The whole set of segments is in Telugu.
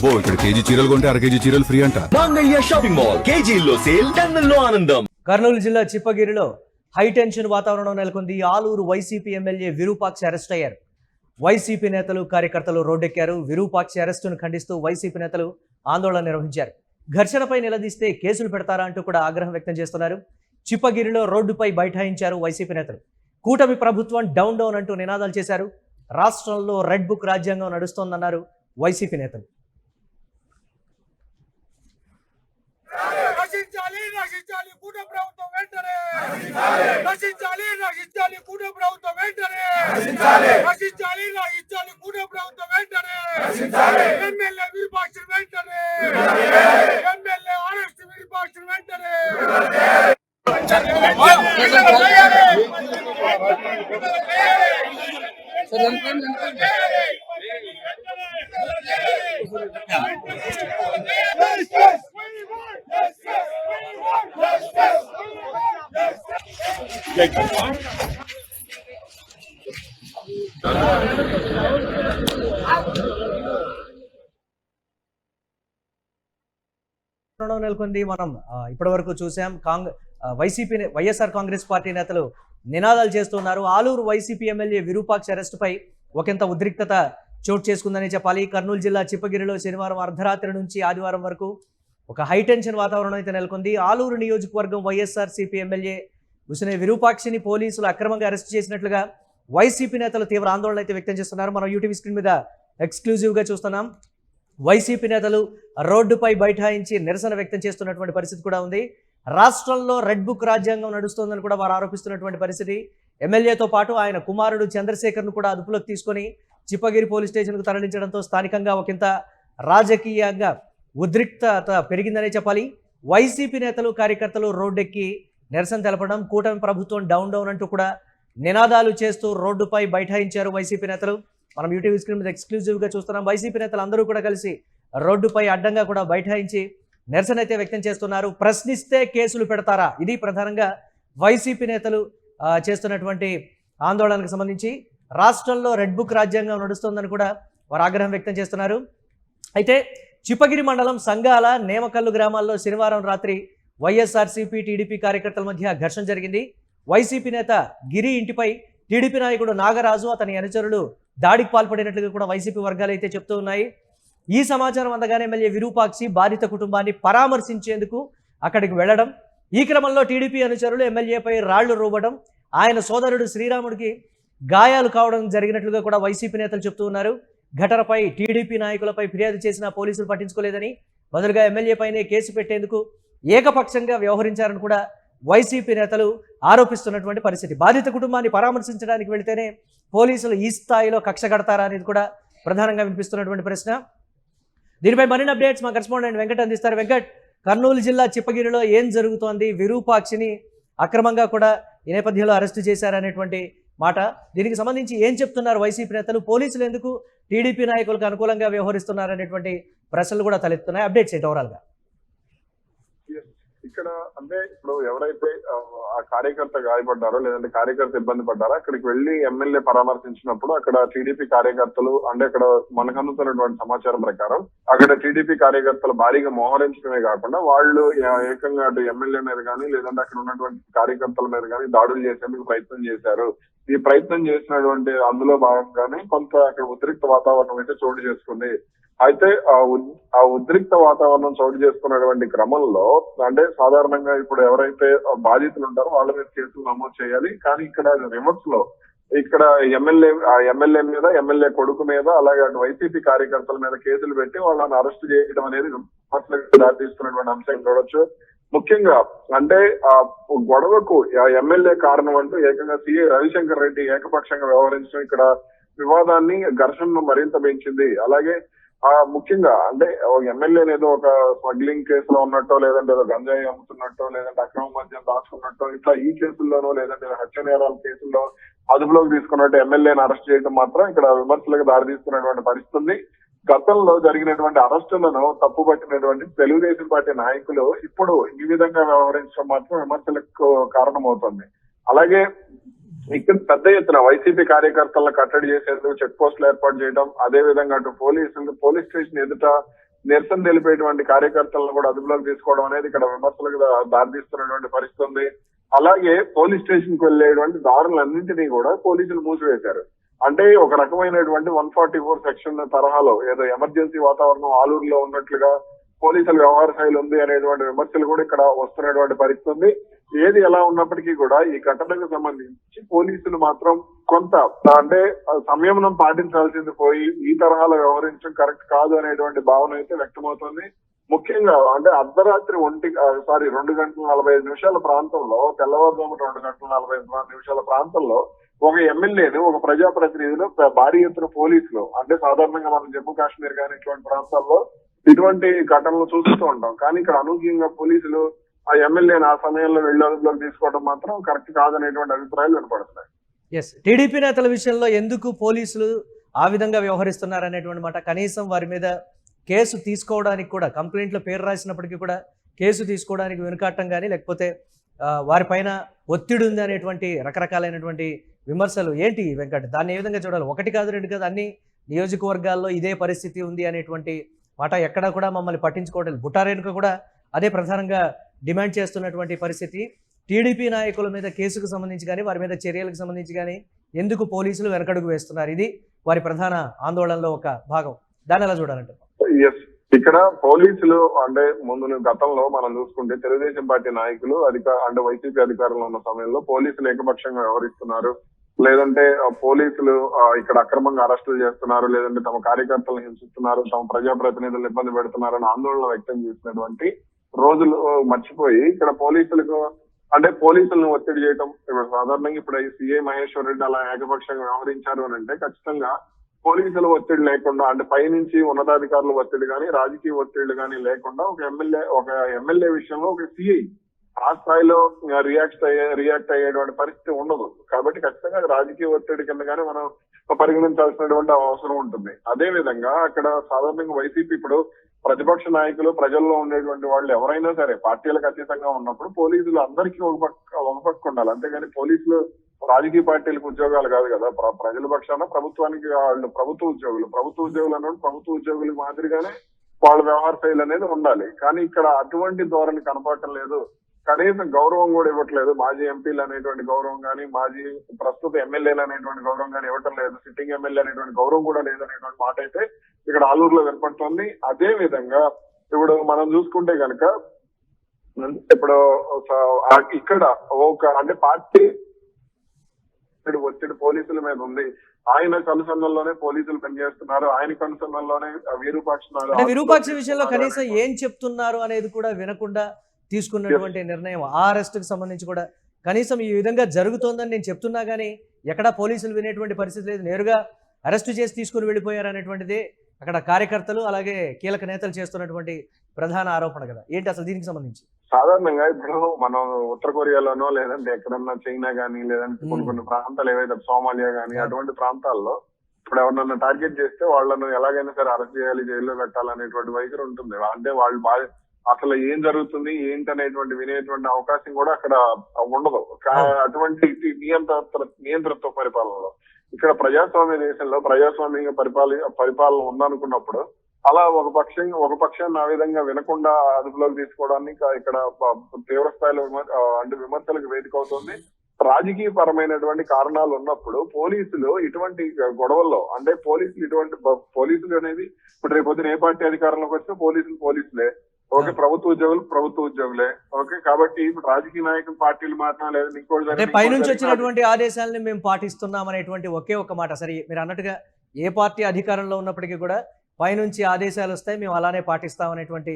అబ్బో ఇక్కడ కేజీ చీరలు కొంటే అర కేజీ చీరలు ఫ్రీ అంట. మంగళ్య షాపింగ్ మాల్ కేజీల్లో సేల్ టన్నుల్లో ఆనందం. కర్నూలు జిల్లా చిప్పగిరిలో హై టెన్షన్ వాతావరణం నెలకొంది. Alur YCP MLA Virupakshi arrest అయ్యారు. వైసీపీ నేతలు కార్యకర్తలు రోడ్డెక్కారు. విరూపాక్షి అరెస్టును ఖండిస్తూ వైసీపీ నేతలు ఆందోళన నిర్వహించారు. ఘర్షణపై నిలదీస్తే కేసులు పెడతారా అంటూ కూడా ఆగ్రహం వ్యక్తం చేస్తున్నారు. చిప్పగిరిలో రోడ్డుపై బైఠాయించారు వైసీపీ నేతలు. కూటమి ప్రభుత్వం డౌన్ డౌన్ అంటూ నినాదాలు చేశారు. రాష్ట్రంలో రెడ్ బుక్ రాజ్యాంగం నడుస్తోందన్నారు వైసీపీ నేతలు. నశించాలి కూటమి ప్రభుత్వం వెంటనే నశించాలి కూటమి ప్రభుత్వం వెంటనే నశించాలి కూటమి ప్రభుత్వం వెంటనే ఎమ్మెల్యే విరూపాక్షి వెంటనే ఎమ్మెల్యే అరెస్ట్ విరూపాక్షి వెంటనే నెలకొంది. మనం ఇప్పటి వరకు చూసాం. వైఎస్ఆర్ కాంగ్రెస్ పార్టీ నేతలు నినాదాలు చేస్తున్నారు. ఆలూరు వైసీపీ ఎమ్మెల్యే విరూపాక్షి అరెస్టుపై ఒకంత ఉద్రిక్తత చోటు చేసుకుందని చెప్పాలి. కర్నూలు జిల్లా చిప్పగిరిలో శనివారం అర్ధరాత్రి నుంచి ఆదివారం వరకు ఒక హైటెన్షన్ వాతావరణం అయితే నెలకొంది. ఆలూరు నియోజకవర్గం వైఎస్ఆర్సీపీ ఎమ్మెల్యే ఉసినే విరూపాక్షిని పోలీసులు అక్రమంగా అరెస్ట్ చేసినట్లుగా వైసీపీ నేతలు తీవ్ర ఆందోళన అయితే వ్యక్తం చేస్తున్నారు. మనం యూటీవీ స్క్రీన్ మీద ఎక్స్క్లూజివ్గా చూస్తున్నాం. వైసీపీ నేతలు రోడ్డుపై బైఠాయించి నిరసన వ్యక్తం చేస్తున్నటువంటి పరిస్థితి కూడా ఉంది. రాష్ట్రంలో రెడ్ బుక్ రాజ్యాంగం నడుస్తోందని కూడా వారు ఆరోపిస్తున్నటువంటి పరిస్థితి. ఎమ్మెల్యేతో పాటు ఆయన కుమారుడు చంద్రశేఖర్ను కూడా అదుపులోకి తీసుకొని చిప్పగిరి పోలీస్ స్టేషన్కు తరలించడంతో స్థానికంగా ఒకంత రాజకీయంగా ఉద్రిక్తత పెరిగిందనే చెప్పాలి. వైసీపీ నేతలు కార్యకర్తలు రోడ్డెక్కి నిరసన తెలపడం, కూటమి ప్రభుత్వం డౌన్ డౌన్ అంటూ కూడా నినాదాలు చేస్తూ రోడ్డుపై బైఠాయించారు వైసీపీ నేతలు. మనం యూటీవీ స్క్రీన్ మీద ఎక్స్క్లూజివ్గా చూస్తున్నాం. వైసీపీ నేతలు అందరూ కూడా కలిసి రోడ్డుపై అడ్డంగా కూడా బైఠాయించి నిరసన అయితే వ్యక్తం చేస్తున్నారు. ప్రశ్నిస్తే కేసులు పెడతారా, ఇది ప్రధానంగా వైసీపీ నేతలు చేస్తున్నటువంటి ఆందోళనకు సంబంధించి. రాష్ట్రంలో రెడ్ బుక్ రాజ్యాంగం నడుస్తోందని కూడా వారు ఆగ్రహం వ్యక్తం చేస్తున్నారు. అయితే చిప్పగిరి మండలం సంగాల నేమకల్లు గ్రామాల్లో శనివారం రాత్రి వైఎస్ఆర్సీపీ టీడీపీ కార్యకర్తల మధ్య ఘర్షణ జరిగింది. వైసీపీ నేత గిరి ఇంటిపై టీడీపీ నాయకుడు నాగరాజు అతని అనుచరులు దాడికి పాల్పడినట్లుగా కూడా వైసీపీ వర్గాలు అయితే చెప్తూ ఉన్నాయి. ఈ సమాచారం అందగానే ఎమ్మెల్యే విరూపాక్షి బాధిత కుటుంబాన్ని పరామర్శించేందుకు అక్కడికి వెళ్లడం, ఈ క్రమంలో టీడీపీ అనుచరులు ఎమ్మెల్యేపై రాళ్లు రూపడం, ఆయన సోదరుడు శ్రీరాముడికి గాయాలు కావడం జరిగినట్లుగా కూడా వైసీపీ నేతలు చెప్తూ ఉన్నారు. ఘటనపై టీడీపీ నాయకులపై ఫిర్యాదు చేసిన పోలీసులు పట్టించుకోలేదని, బదులుగా ఎమ్మెల్యేపైనే కేసు పెట్టేందుకు ఏకపక్షంగా వ్యవహరించారని కూడా వైసీపీ నేతలు ఆరోపిస్తున్నటువంటి పరిస్థితి. బాధిత కుటుంబాన్ని పరామర్శించడానికి వెళితేనే పోలీసులు ఈ స్థాయిలో కక్ష కడతారా అనేది కూడా ప్రధానంగా వినిపిస్తున్నటువంటి ప్రశ్న. దీనిపై మరిన్ని అప్డేట్స్ మా కరెస్పాండెంట్ వెంకట్ అందిస్తారు. వెంకట్, కర్నూలు జిల్లా చిప్పగిరిలో ఏం జరుగుతోంది? విరూపాక్షిని అక్రమంగా కూడా ఈ నేపథ్యంలో అరెస్టు చేశారనేటువంటి మాట, దీనికి సంబంధించి ఏం చెప్తున్నారు వైసీపీ నేతలు? పోలీసులు ఎందుకు టీడీపీ నాయకులకు అనుకూలంగా వ్యవహరిస్తున్నారనేటువంటి ప్రశ్నలు కూడా తలెత్తున్నాయి. అప్డేట్స్ ఏంటి ఓవరాల్ గా? ఇక్కడ అంటే ఇప్పుడు ఎవరైతే ఆ కార్యకర్త గాయపడ్డారో లేదంటే కార్యకర్త ఇబ్బంది పడ్డారో అక్కడికి వెళ్లి ఎమ్మెల్యే పరామర్శించినప్పుడు అక్కడ టీడీపీ కార్యకర్తలు అంటే అక్కడ మనకు అందుతున్నటువంటి సమాచారం ప్రకారం అక్కడ టీడీపీ కార్యకర్తలు భారీగా మోహరించడమే కాకుండా వాళ్ళు ఏకంగా అటు ఎమ్మెల్యే మీద కానీ లేదంటే అక్కడ ఉన్నటువంటి కార్యకర్తల మీద కానీ దాడులు చేసేందుకు ప్రయత్నం చేశారు. ఈ ప్రయత్నం చేసినటువంటి అందులో భాగంగానే కొంత అక్కడ ఉద్రిక్త వాతావరణం అయితే చోటు చేసుకుంది. అయితే ఆ ఉద్రిక్త వాతావరణం చోటు చేసుకున్నటువంటి క్రమంలో అంటే సాధారణంగా ఇప్పుడు ఎవరైతే బాధితులు ఉంటారో వాళ్ళ మీద కేసులు నమోదు చేయాలి. కానీ ఇక్కడ రివర్స్ లో ఇక్కడ ఎమ్మెల్యే మీద, ఎమ్మెల్యే కొడుకు మీద, అలాగే అటు వైసీపీ కార్యకర్తల మీద కేసులు పెట్టి వాళ్ళని అరెస్ట్ చేయడం అనేది విమర్శలకు దారితీస్తున్నటువంటి అంశం చూడొచ్చు. ముఖ్యంగా అంటే ఆ గొడవకు ఎమ్మెల్యే కారణం అంటూ ఏకంగా సిఐ రవిశంకర్ రెడ్డి ఏకపక్షంగా వ్యవహరించడం ఇక్కడ వివాదాన్ని, ఘర్షణను మరింత పెంచింది. అలాగే ముఖ్యంగా అంటే ఎమ్మెల్యే ఏదో ఒక స్మగ్లింగ్ కేసులో ఉన్నట్టో లేదంటే ఏదో గంజాయి అమ్ముతున్నట్టో లేదంటే అక్రమ మద్యం దాచుకున్నట్టో ఇట్లా ఈ కేసుల్లోనో లేదంటే హత్య నేరాల కేసుల్లో అదుపులోకి తీసుకున్నట్టు ఎమ్మెల్యేని అరెస్ట్ చేయడం మాత్రం ఇక్కడ విమర్శలకు దారితీస్తున్నటువంటి పరిస్థితి. గతంలో జరిగినటువంటి అరెస్టులను తప్పుపట్టినటువంటి తెలుగుదేశం పార్టీ నాయకులు ఇప్పుడు ఈ విధంగా వ్యవహరించడం మాత్రం విమర్శలకు కారణమవుతుంది. అలాగే ఇక్కడ పెద్ద ఎత్తున వైసీపీ కార్యకర్తలను కట్టడి చేసేందుకు చెక్ పోస్టులు ఏర్పాటు చేయడం, అదే విధంగా అటు పోలీస్ స్టేషన్ ఎదుట నిరసన తెలిపేటువంటి కార్యకర్తలను కూడా అదుపులోకి తీసుకోవడం అనేది ఇక్కడ విమర్శలకు దారితీస్తున్నటువంటి పరిస్థితి ఉంది. అలాగే పోలీస్ స్టేషన్ కు వెళ్లేటువంటి దారులన్నింటినీ కూడా పోలీసులు మూసివేశారు. అంటే ఒక రకమైనటువంటి 144 సెక్షన్ తరహాలో ఏదో ఎమర్జెన్సీ వాతావరణం ఆలూరులో ఉన్నట్లుగా పోలీసుల వ్యవహార శైలి ఉంది అనేటువంటి విమర్శలు కూడా ఇక్కడ వస్తున్నటువంటి పరిస్థితి ఉంది. ఏది ఎలా ఉన్నప్పటికీ కూడా ఈ ఘటనకు సంబంధించి పోలీసులు మాత్రం కొంత అంటే సంయమనం పాటించాల్సింది పోయి ఈ తరహాలో వ్యవహరించడం కరెక్ట్ కాదు అనేటువంటి భావన అయితే వ్యక్తమవుతుంది. ముఖ్యంగా అంటే అర్ధరాత్రి 2:45 ప్రాంతంలో తెల్లవారుజాము 2:45 ప్రాంతంలో ఒక ఎమ్మెల్యేను ఒక ప్రజాప్రతినిధులు భారీ ఎత్తున పోలీసులు అంటే సాధారణంగా మనం జమ్మూ కాశ్మీర్ కానీ ఇటువంటి ప్రాంతాల్లో ఇటువంటి ఘటనలు చూస్తూ ఉంటాం. కానీ ఇక్కడ అనూహ్యంగా పోలీసులు ఆ ఎమ్మెల్యేని ఆ సమయంలో వెళ్లి అదుపులోకి తీసుకోవడం మాత్రం కరెక్ట్ కాదనేటువంటి అభిప్రాయాలు వినపడుతున్నాయి. ఎస్, టీడీపీ నేతల విషయంలో ఎందుకు పోలీసులు ఆ విధంగా వ్యవహరిస్తున్నారు అనేటువంటి మాట, కనీసం వారి మీద కేసు తీసుకోవడానికి కూడా కంప్లైంట్లో పేరు రాసినప్పటికీ కూడా కేసు తీసుకోవడానికి వెనుకాటం కానీ లేకపోతే వారిపైన ఒత్తిడి ఉంది అనేటువంటి రకరకాలైనటువంటి విమర్శలు ఏంటి వెంకట్? దాన్ని ఏ విధంగా చూడాలి? 1 కాదు 2 కాదు, అన్ని నియోజకవర్గాల్లో ఇదే పరిస్థితి ఉంది అనేటువంటి మాట ఎక్కడా కూడా మమ్మల్ని పట్టించుకోవట్లేదు. బుట్టారేణుక కూడా అదే ప్రధానంగా డిమాండ్ చేస్తున్నటువంటి పరిస్థితి. టీడీపీ నాయకుల మీద కేసుకు సంబంధించి కానీ వారి మీద చర్యలకు సంబంధించి కానీ ఎందుకు పోలీసులు వెనకడుగు వేస్తున్నారు? ఇది వారి ప్రధాన ఆందోళనలో ఒక భాగం. దాన్ని ఎలా చూడాలంటే ఇక్కడ పోలీసులు అంటే ముందు గతంలో మనం చూసుకుంటే తెలుగుదేశం పార్టీ నాయకులు అంటే వైసీపీ అధికారంలో ఉన్న సమయంలో పోలీసులు ఏకపక్షంగా వ్యవహరిస్తున్నారు, లేదంటే పోలీసులు ఇక్కడ అక్రమంగా అరెస్టులు చేస్తున్నారు, లేదంటే తమ కార్యకర్తలను హింసిస్తున్నారు, తమ ప్రజాప్రతినిధులను ఇబ్బంది పెడుతున్నారని ఆందోళన వ్యక్తం చేసినటువంటి రోజులు మర్చిపోయి ఇక్కడ పోలీసులకు అంటే పోలీసులను ఒత్తిడి చేయడం ఇప్పుడు సాధారణంగా ఇప్పుడు సిఐ మహేశ్వర్ రెడ్డి అలా ఏకపక్షంగా వ్యవహరించారు అని అంటే ఖచ్చితంగా పోలీసుల ఒత్తిడి లేకుండా అంటే పైనుంచి ఉన్నతాధికారుల ఒత్తిడి కానీ రాజకీయ ఒత్తిళ్లు కానీ లేకుండా ఒక ఎమ్మెల్యే విషయంలో ఒక సిఐ ఆ స్థాయిలో రియాక్ట్ అయ్యేటువంటి పరిస్థితి ఉండదు. కాబట్టి ఖచ్చితంగా అది రాజకీయ ఒత్తిడి కింద కానీ మనం పరిగణించాల్సినటువంటి అవసరం ఉంటుంది. అదే విధంగా అక్కడ సాధారణంగా వైసీపీ ఇప్పుడు ప్రతిపక్ష నాయకులు ప్రజల్లో ఉండేటువంటి వాళ్ళు ఎవరైనా సరే పార్టీలకు అతీతంగా ఉన్నప్పుడు పోలీసులు అందరికీ ఒక పక్క ఉండాలి. అంతేగాని పోలీసులు రాజకీయ పార్టీలకు ఉద్యోగాలు కాదు కదా, ప్రజల పక్షాన ప్రభుత్వానికి వాళ్ళు ప్రభుత్వ ఉద్యోగులు అన్నప్పుడు ప్రభుత్వ ఉద్యోగులకు మాదిరిగానే వాళ్ళ వ్యవహార శైలి అనేది ఉండాలి. కానీ ఇక్కడ అటువంటి ధోరణి కనపడటం లేదు. కనీసం గౌరవం కూడా ఇవ్వట్లేదు. మాజీ ఎంపీలు అనేటువంటి గౌరవం కానీ మాజీ ప్రస్తుత ఎమ్మెల్యేలు అనేటువంటి గౌరవం కానీ ఇవ్వటం లేదు. సిట్టింగ్ ఎమ్మెల్యే అనేటువంటి గౌరవం కూడా లేదనేటువంటి మాట అయితే ఇక్కడ ఆలూరులో వినపడుతుంది. అదే విధంగా ఇప్పుడు మనం చూసుకుంటే కనుక ఇప్పుడు ఇక్కడ ఒక అంటే పార్టీ ఒత్తిడి పోలీసుల మీద ఉంది. ఆయన కనుసన్నల్లోనే పోలీసులు పనిచేస్తున్నారు, ఆయన కనుసన్నల్లోనే విరూపాక్ష విషయంలో కనీసం ఏం చెప్తున్నారు అనేది కూడా వినకుండా తీసుకున్నటువంటి నిర్ణయం. ఆ అరెస్టుకు సంబంధించి కూడా కనీసం ఈ విధంగా జరుగుతోందని నేను చెప్తున్నా కానీ ఎక్కడా పోలీసులు వినేటువంటి పరిస్థితి లేదు. నేరుగా అరెస్టు చేసి తీసుకుని వెళ్ళిపోయారు అనేటువంటిది అక్కడ కార్యకర్తలు అలాగే కీలక నేతలు చేస్తున్నటువంటి ప్రధాన ఆరోపణ కదా. ఏంటి అసలు దీనికి సంబంధించి? సాధారణంగా ఇప్పుడు మనం ఉత్తర కొరియాలోనో లేదంటే ఎక్కడన్నా చైనా గానీ లేదంటే కొన్ని ప్రాంతాలు ఏవైతే సోమాలియా గానీ అటువంటి ప్రాంతాల్లో ఇప్పుడు ఎవరినన్నా టార్గెట్ చేస్తే వాళ్ళను ఎలాగైనా సరే అరెస్ట్ చేయాలి, జైల్లో పెట్టాలనేటువంటి వైఖరి ఉంటుంది. అంటే వాళ్ళు అసలు ఏం జరుగుతుంది ఏంటి అనేటువంటి వినేటువంటి అవకాశం కూడా అక్కడ ఉండదు. అటువంటి నియంత్రణతో పరిపాలనలో ఇక్కడ ప్రజాస్వామ్య దేశంలో ప్రజాస్వామ్యంగా పరిపాలన ఉందనుకున్నప్పుడు అలా ఒక పక్షాన్ని ఆ విధంగా వినకుండా అదుపులోకి తీసుకోవడానికి ఇక్కడ తీవ్ర స్థాయిలో అంటే విమర్శలకు వేదిక అవుతుంది. రాజకీయ పరమైనటువంటి కారణాలు ఉన్నప్పుడు పోలీసులు ఇటువంటి గొడవల్లో అంటే పోలీసులు అనేది ఇప్పుడు రేపొద్దున ఏ పార్టీ అధికారంలోకి వచ్చినా పోలీసులే ఓకే, ప్రభుత్వ ఉద్యోగులే ఓకే. కాబట్టి ఇప్పుడు రాజకీయ నాయకులు పార్టీలు మాత్రం లేదా ఇంకోటి పైనుంచి వచ్చినటువంటి ఆదేశాలను మేము పాటిస్తున్నాం అనేటువంటి ఒకే ఒక మాట. సరే, మీరు అన్నట్టుగా ఏ పార్టీ అధికారంలో ఉన్నప్పటికీ కూడా పైనుంచి ఆదేశాలు వస్తాయి, మేము అలానే పాటిస్తాం అనేటువంటి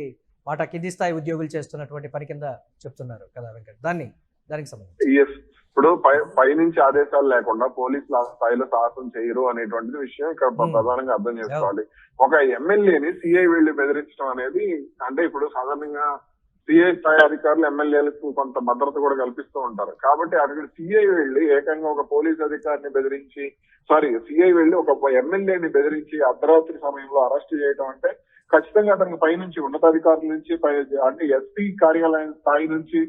మాట కింది స్థాయి ఉద్యోగులు చేస్తున్నటువంటి పని కింద చెప్తున్నారు కదా వెంకట్. దానికి సంబంధించి ఇప్పుడు పైనుంచి ఆదేశాలు లేకుండా పోలీసులు ఆ స్థాయిలో సాహసం చేయరు అనేటువంటిది విషయం ఇక్కడ ప్రధానంగా అర్థం చేసుకోవాలి. ఒక ఎమ్మెల్యేని సిఐ వెళ్లి బెదిరించడం అనేది అంటే ఇప్పుడు సాధారణంగా సిఐ స్థాయి అధికారులు ఎమ్మెల్యేలకు కొంత భద్రత కూడా కల్పిస్తూ ఉంటారు. కాబట్టి అక్కడ సిఐ వెళ్లి ఏకంగా ఒక పోలీస్ అధికారిని సిఐ వెళ్లి ఒక ఎమ్మెల్యేని బెదిరించి అర్ధరాత్రి సమయంలో అరెస్ట్ చేయడం అంటే ఖచ్చితంగా అతనికి పైనుంచి ఉన్నతాధికారుల నుంచి అంటే ఎస్పీ కార్యాలయం స్థాయి నుంచి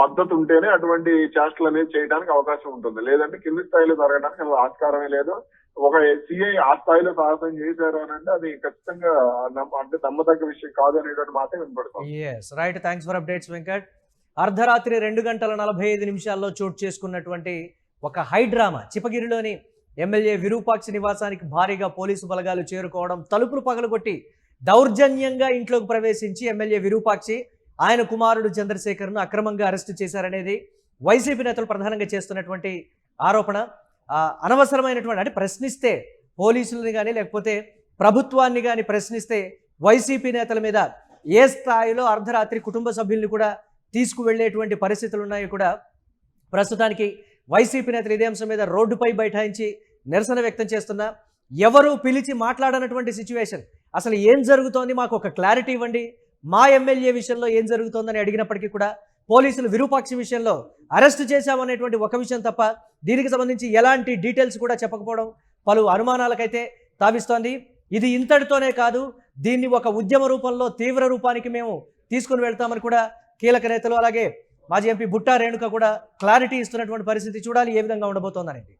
మద్దతు ఉంటేనే అటువంటి చేష్టలు అనేది చేయడానికి అవకాశం ఉంటుంది. లేదంటే కింది స్థాయిలో జరగడానికి అసలు ఆస్కారమే లేదు. ఒక సిఐ ఆ స్థాయిలో సాహసం చేశారు అని అంటే అది ఖచ్చితంగా అంటే నమ్మదగ్గ విషయం కాదు అనేటువంటి మాట వినపడుతుంది. Right, thanks for updates Venkat. అర్ధరాత్రి 2:45 చోటు చేసుకున్నటువంటి ఒక హై డ్రామా చిపగిరిలోని ఎమ్మెల్యే విరూపాక్షి నివాసానికి భారీగా పోలీసు బలగాలు చేరుకోవడం, తలుపులు పగలగొట్టి దౌర్జన్యంగా ఇంట్లోకి ప్రవేశించి ఎమ్మెల్యే విరూపాక్షి ఆయన కుమారుడు చంద్రశేఖర్ను అక్రమంగా అరెస్టు చేశారనేది వైసీపీ నేతలు ప్రధానంగా చేస్తున్నటువంటి ఆరోపణ. అనవసరమైనటువంటి అంటే ప్రశ్నిస్తే పోలీసులని కానీ లేకపోతే ప్రభుత్వాన్ని కానీ ప్రశ్నిస్తే వైసీపీ నేతల మీద ఏ స్థాయిలో అర్ధరాత్రి కుటుంబ సభ్యుల్ని కూడా తీసుకువెళ్ళేటువంటి పరిస్థితులు ఉన్నాయో కూడా ప్రస్తుతానికి వైసీపీ నేతలు ఇదే అంశం మీద రోడ్డుపై బైఠాయించి నిరసన వ్యక్తం చేస్తున్నా. ఎవరు పిలిచి మాట్లాడనటువంటి సిచ్యువేషన్. అసలు ఏం జరుగుతోంది, మాకు ఒక క్లారిటీ ఇవ్వండి, మా ఎమ్మెల్యే విషయంలో ఏం జరుగుతోందని అడిగినప్పటికీ కూడా పోలీసులు విరూపాక్షి విషయంలో అరెస్టు చేశామనేటువంటి ఒక విషయం తప్ప దీనికి సంబంధించి ఎలాంటి డీటెయిల్స్ కూడా చెప్పకపోవడం పలు అనుమానాలకైతే తావిస్తోంది. ఇది ఇంతటితోనే కాదు, దీన్ని ఒక ఉద్యమ రూపంలో తీవ్ర రూపానికి మేము తీసుకుని వెళ్తామని కూడా కీలక నేతలు అలాగే మాజీ ఎంపీ బుట్టా రేణుక కూడా క్లారిటీ ఇస్తున్నటువంటి పరిస్థితి. చూడాలి ఏ విధంగా ఉండబోతోందనేది.